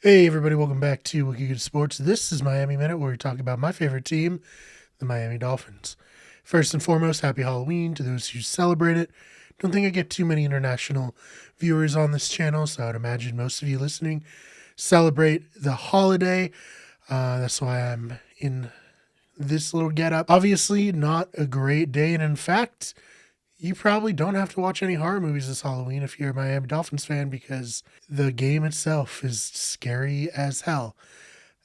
Hey everybody, welcome back to Wiki Good Sports. This is Miami Minute, where we talk about my favorite team, the Miami Dolphins. First and foremost, happy Halloween to those who celebrate it. Don't think I get too many international viewers on this channel, so I'd imagine most of you listening celebrate the holiday. That's why I'm in this little getup. Obviously, not a great day, and in fact, you probably don't have to watch any horror movies this Halloween if you're a Miami Dolphins fan, because the game itself is scary as hell,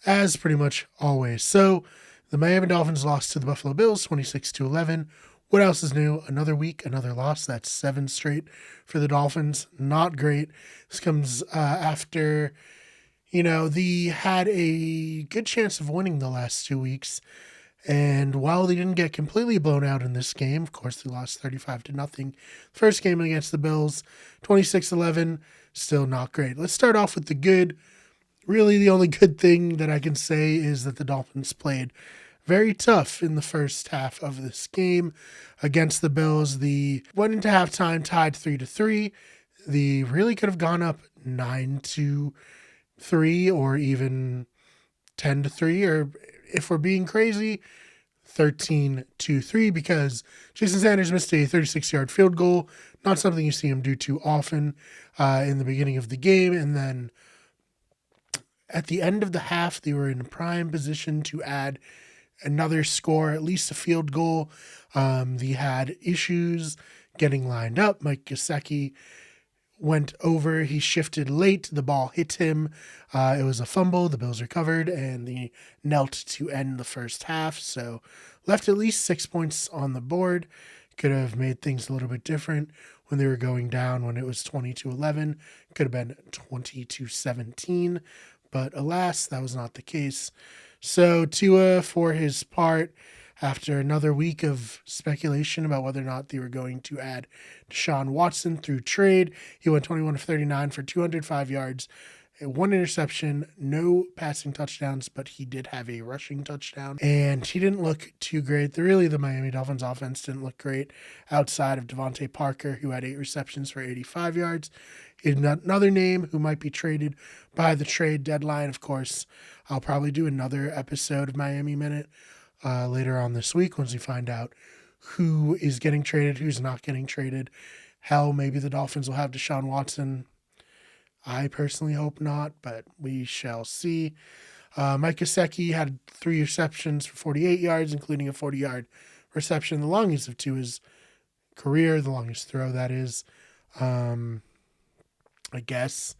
as pretty much always. So the Miami Dolphins lost to the Buffalo Bills 26-11. What else is new? Another week, another loss. That's 7 straight for the Dolphins. Not great. This comes after, they had a good chance of winning the last 2 weeks. And while they didn't get completely blown out in this game, of course, they lost 35-0. First game against the Bills, 26-11, still not great. Let's start off with the good. Really, the only good thing that I can say is that the Dolphins played very tough in the first half of this game against the Bills. They went into halftime tied 3-3. They really could have gone up 9-3 or even 10-3, or if we're being crazy, 13-3, because Jason Sanders missed a 36-yard field goal. Not something you see him do too often in the beginning of the game. And then at the end of the half, they were in prime position to add another score, at least a field goal. They had issues getting lined up. Mike Gesicki went over. He shifted late. The ball hit him. It was a fumble. The Bills recovered, and they knelt to end the first half. So left at least 6 points on the board. Could have made things a little bit different when they were going down, when it was 20-11. Could have been 20-17. But alas, that was not the case. So Tua, for his part, after another week of speculation about whether or not they were going to add Deshaun Watson through trade, he went 21 of 39 for 205 yards, 1 interception, no passing touchdowns, but he did have a rushing touchdown. And he didn't look too great. The Miami Dolphins offense didn't look great outside of Devontae Parker, who had 8 receptions for 85 yards. Another name who might be traded by the trade deadline. Of course, I'll probably do another episode of Miami Minute later on this week once we find out who is getting traded, who's not getting traded. Hell, maybe the Dolphins will have Deshaun Watson. I personally hope not, but we shall see. Mike Gesicki had 3 receptions for 48 yards, including a 40-yard reception, the longest of his career, the longest throw, that is. I guess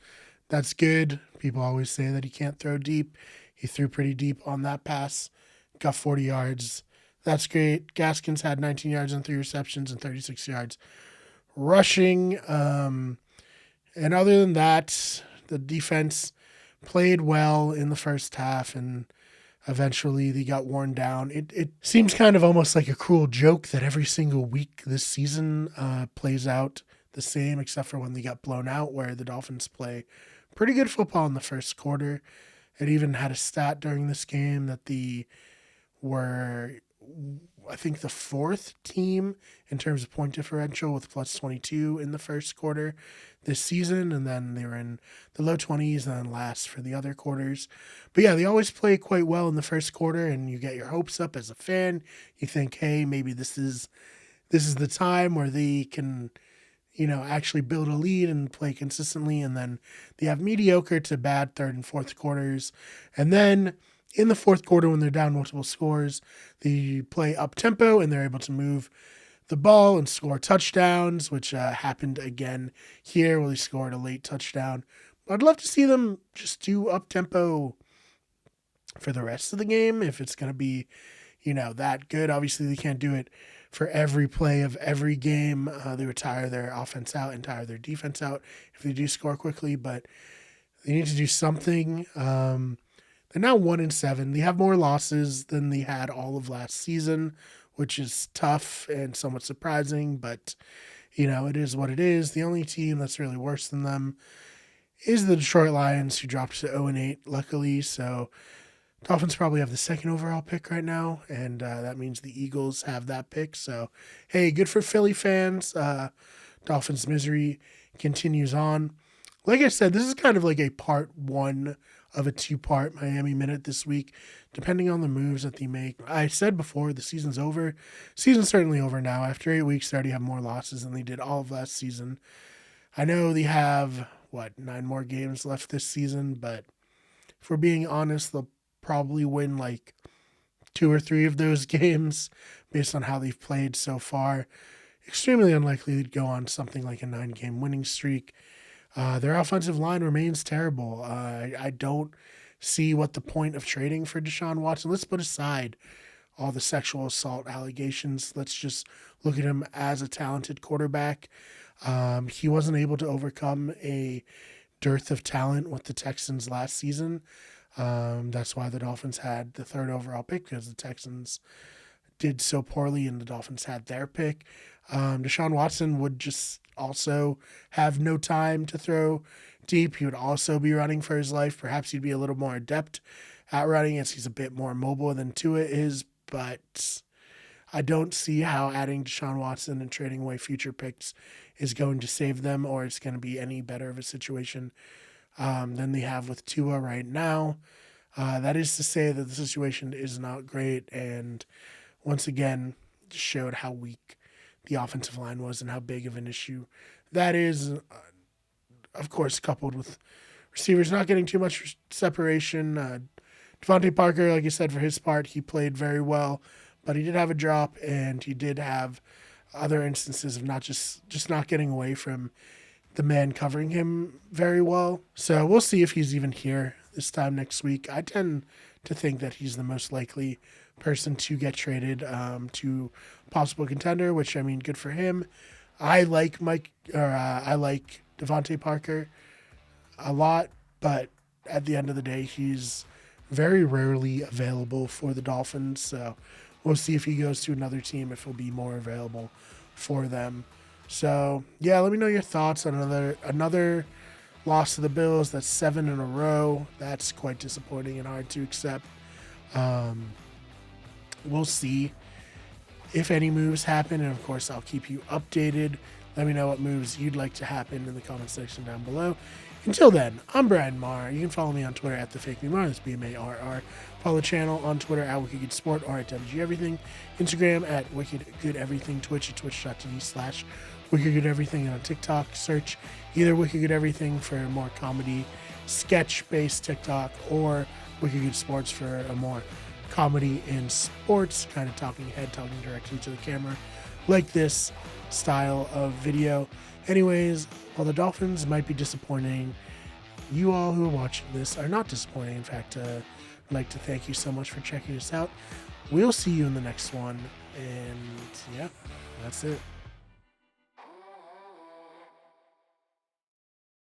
that's good. People always say that he can't throw deep. He threw pretty deep on that pass, got 40 yards. That's great. Gaskins had 19 yards on 3 receptions and 36 yards rushing. And other than that, the defense played well in the first half, and eventually they got worn down. It seems kind of almost like a cruel joke that every single week this season plays out the same, except for when they got blown out, where the Dolphins play pretty good football in the first quarter. It even had a stat during this game that they were, I think, the 4th team in terms of point differential with plus 22 in the first quarter this season, and then they were in the low 20s and then last for the other quarters. But yeah, they always play quite well in the first quarter, and you get your hopes up as a fan. You think, hey, maybe this is the time where they can, actually build a lead and play consistently. And then they have mediocre to bad third and fourth quarters. And then in the fourth quarter, when they're down multiple scores, they play up tempo and they're able to move the ball and score touchdowns, which happened again here, where they scored a late touchdown. But I'd love to see them just do up tempo for the rest of the game if it's going to be, that good. Obviously, they can't do it for every play of every game. They would tire their offense out and tire their defense out if they do score quickly, but they need to do something. They're now 1-7. They have more losses than they had all of last season, which is tough and somewhat surprising, but, it is what it is. The only team that's really worse than them is the Detroit Lions, who dropped to 0-8, luckily. So Dolphins probably have the 2nd overall pick right now, and that means the Eagles have that pick. So, hey, good for Philly fans. Dolphins misery continues on. Like I said, this is kind of like a part 1 of a 2-part Miami Minute this week, depending on the moves that they make. I said before, the season's over. Season's certainly over now. After 8 weeks, they already have more losses than they did all of last season. I know they have, 9 more games left this season, but if we're being honest, they'll probably win like 2 or 3 of those games based on how they've played so far. Extremely unlikely to go on something like a 9-game winning streak. Their offensive line remains terrible. I don't see what the point of trading for Deshaun Watson. Let's put aside all the sexual assault allegations. Let's just look at him as a talented quarterback. He wasn't able to overcome a dearth of talent with the Texans last season. That's why the Dolphins had the 3rd overall pick, because the Texans did so poorly and the Dolphins had their pick. Deshaun Watson would just also have no time to throw deep. He would also be running for his life. Perhaps he'd be a little more adept at running as he's a bit more mobile than Tua is, but I don't see how adding Deshaun Watson and trading away future picks is going to save them, or it's going to be any better of a situation than they have with Tua right now. That is to say that the situation is not great, and once again, just showed how weak the offensive line was and how big of an issue that is. Of course, coupled with receivers not getting too much separation. Devontae Parker, like I said, for his part, he played very well, but he did have a drop, and he did have other instances of not just not getting away from the man covering him very well. So we'll see if he's even here this time next week. I tend to think that he's the most likely person to get traded to possible contender, which, I mean, good for him. I like Devontae Parker a lot, but at the end of the day, he's very rarely available for the Dolphins. So we'll see if he goes to another team, if he'll be more available for them. So yeah, let me know your thoughts on another loss to the Bills. That's 7 in a row. That's quite disappointing and hard to accept. We'll see if any moves happen, and of course I'll keep you updated. Let me know what moves you'd like to happen in the comment section down below. Until then, I'm Brian Marr. You can follow me on Twitter at TheFakeMeMarr. That's BMARR. Follow the channel on Twitter at WickedGoodSport or at WGEverything. Instagram at WickedGoodEverything. Twitch at twitch.tv/WickedGoodEverything. And on TikTok, search either WickedGoodEverything for a more comedy, sketch-based TikTok, or Wicked Good Sports for a more comedy in sports, kind of talking directly to the camera, like this style of video. Anyways, while the Dolphins might be disappointing, you all who are watching this are not disappointing. In fact, I'd like to thank you so much for checking us out. We'll see you in the next one, and yeah, that's it.